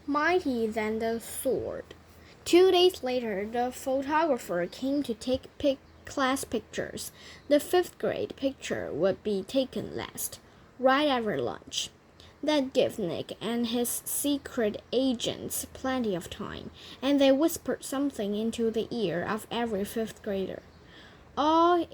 mighty than the sword. 2 days later, the photographer came to take class pictures. The fifth grade picture would be taken last, right after lunch. That gave Nick and his secret agents plenty of time, and they whispered something into the ear of every fifth grader. All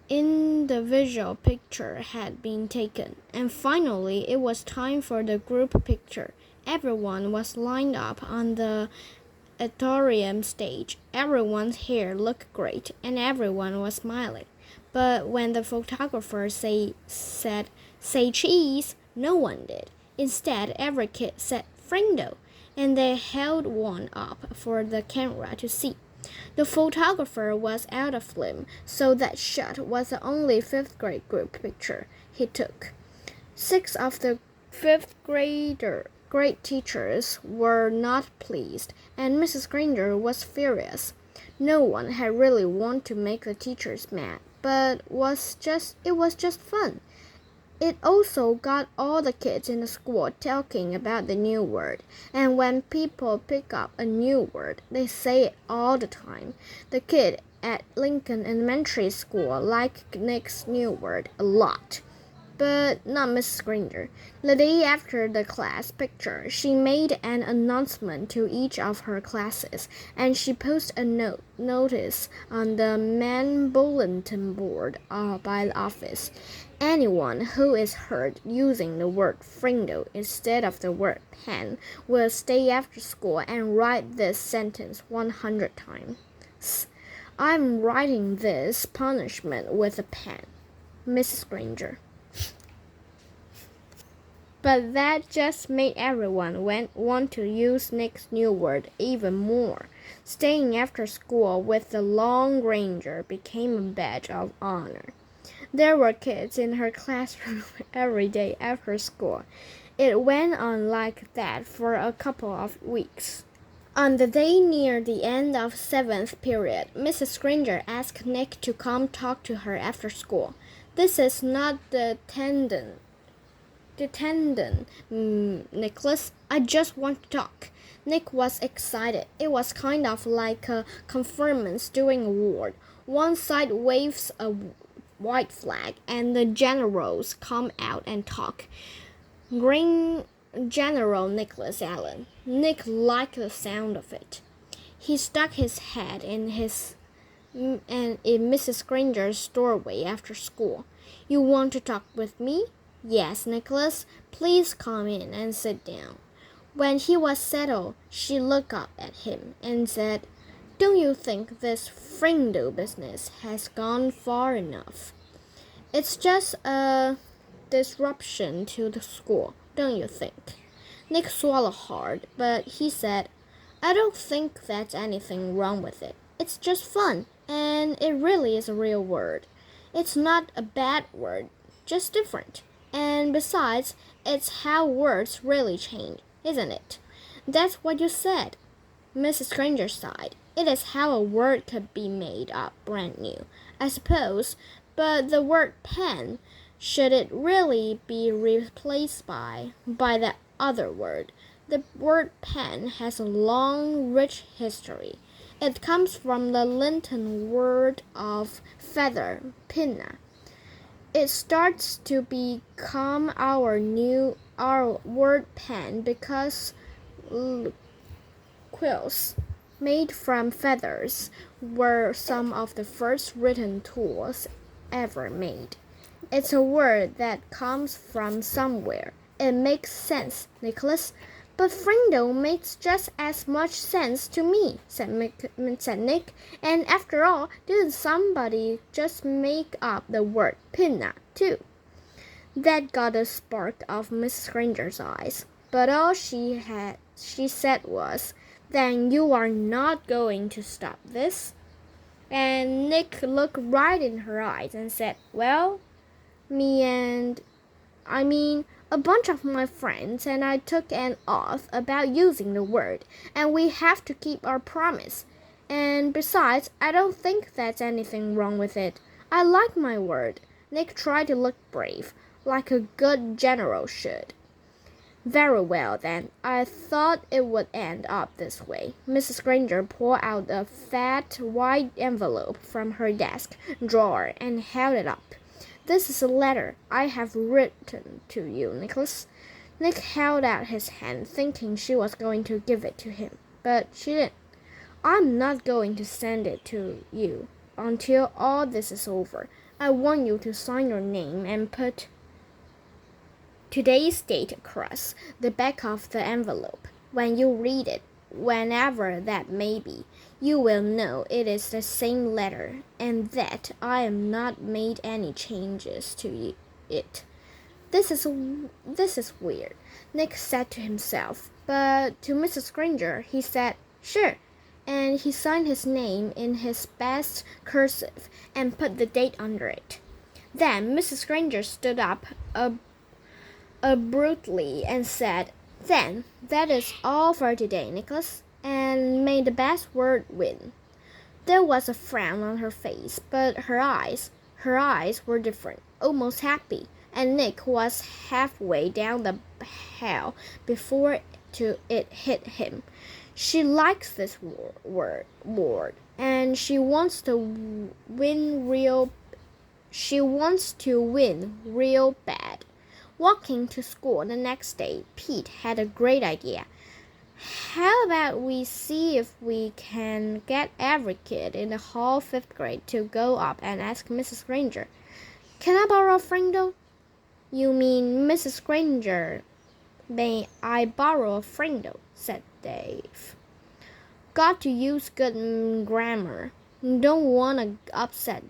individual picture had been taken, and finally it was time for the group picture. Everyone was lined up on the auditorium stage. Everyone's hair looked great, and everyone was smiling. But when the photographer said, "Say cheese," no one did. Instead, every kid said Frindle, and they held one up for the camera to see. The photographer was out of film, so that shot was the only fifth grade group picture he took. 6 of the fifth grade teachers were not pleased, and Mrs. Granger was furious. No one had really wanted to make the teachers mad, but it was just fun. It also got all the kids in the school talking about the new word, and when people pick up a new word, they say it all the time. The kid at Lincoln Elementary School liked Nick's new word a lot, but not Mrs. Granger. The day after the class picture, she made an announcement to each of her classes, and she posted a notice on the main bulletin board by the office. Anyone who is heard using the word Frindle instead of the word pen will stay after school and write this sentence 100 times. I'm writing this punishment with a pen. Mrs. Granger. But that just made everyone want to use Nick's new word even more. Staying after school with the Long Ranger became a badge of honor. There were kids in her classroom every day after school. It went on like that for a couple of weeks. On the day near the end of 7th period, Mrs. Granger asked Nick to come talk to her after school. "This is not the tendon, Nicholas. I just want to talk." Nick was excited. It was kind of like a conference during a war. One side waves a white flag, and the generals come out and talk. Green General Nicholas Allen. Nick liked the sound of it. He stuck his head in Mrs. Granger's doorway after school. "You want to talk with me?" "Yes, Nicholas. Please come in and sit down." When he was settled, she looked up at him and said, "Don't you think this Frindle business has gone far enough? It's just a disruption to the school, don't you think?" Nick swallowed hard, but he said, "I don't think there's anything wrong with it. It's just fun, and it really is a real word. It's not a bad word, just different. And besides, it's how words really change, isn't it?" "That's what you said," Mrs. Granger sighed. "It is how a word could be made up brand new, I suppose. But the word pen, should it really be replaced by that other word? The word pen has a long, rich history. It comes from the Latin word of feather, pinna. It starts to become our word pen because quills made from feathers were some of the first written tools ever made. It's a word that comes from somewhere. It makes sense, Nicholas." "But Frindle makes just as much sense to me," said Nick. "And after all, didn't somebody just make up the word pinna, too?" That got a spark of Mrs. Granger's eyes. But all she said was, "Then you are not going to stop this?" And Nick looked right in her eyes and said, "Well, a bunch of my friends and I took an oath about using the word, and we have to keep our promise. And besides, I don't think there's anything wrong with it. I like my word." Nick tried to look brave, like a good general should. Very well, then. I thought it would end up this way. Mrs. Granger pulled out a fat white envelope from her desk drawer and held it up. This is a letter I have written to you, Nicholas. Nick held out his hand, thinking she was going to give it to him, but she didn't. I'm not going to send it to you until all this is over. I want you to sign your name and put today's date across the back of the envelope. When you read it, whenever that may be, you will know it is the same letter and that I have not made any changes to it. This is weird, Nick said to himself, but to Mrs. Granger he said, "Sure," and he signed his name in his best cursive and put the date under it. Then Mrs. Granger stood up abruptly and said, "Then that is all for today, Nicholas, and may the best word win." There was a frown on her face, but her eyes were different, almost happy, and Nick was halfway down the hill before it hit him. She likes this word, and she wants to win real bad. Walking to school the next day, Pete had a great idea. How about we see if we can get every kid in the whole 5th grade to go up and ask Mrs. Granger, "Can I borrow a Frindle?" "You mean Mrs. Granger. May I borrow a Frindle?" said Dave. "Got to use good grammar. Don't want to upset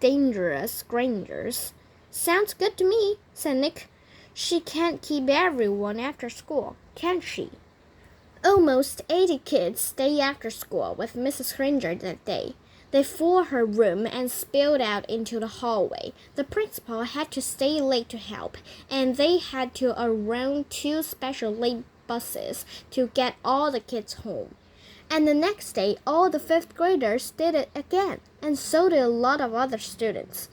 dangerous Grangers." "Sounds good to me," said Nick. "She can't keep everyone after school, can she?" Almost 80 kids stayed after school with Mrs. Granger that day. They filled her room and spilled out into the hallway. The principal had to stay late to help, and they had to arrange 2 special late buses to get all the kids home. And the next day, all the 5th graders did it again, and so did a lot of other students.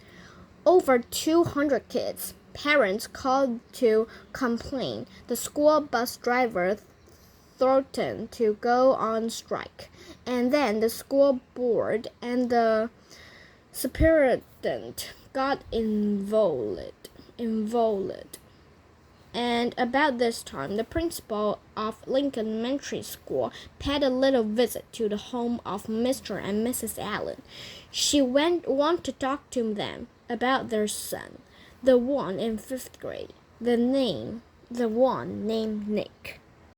Over 200 kids. Parents called to complain. The school bus driver threatened to go on strike, and then the school board and the superintendent got involved. And about this time, the principal of Lincoln Elementary School paid a little visit to the home of Mr. and Mrs. Allen. She wanted to talk to them about their son, the one in 5th grade, the one named Nick.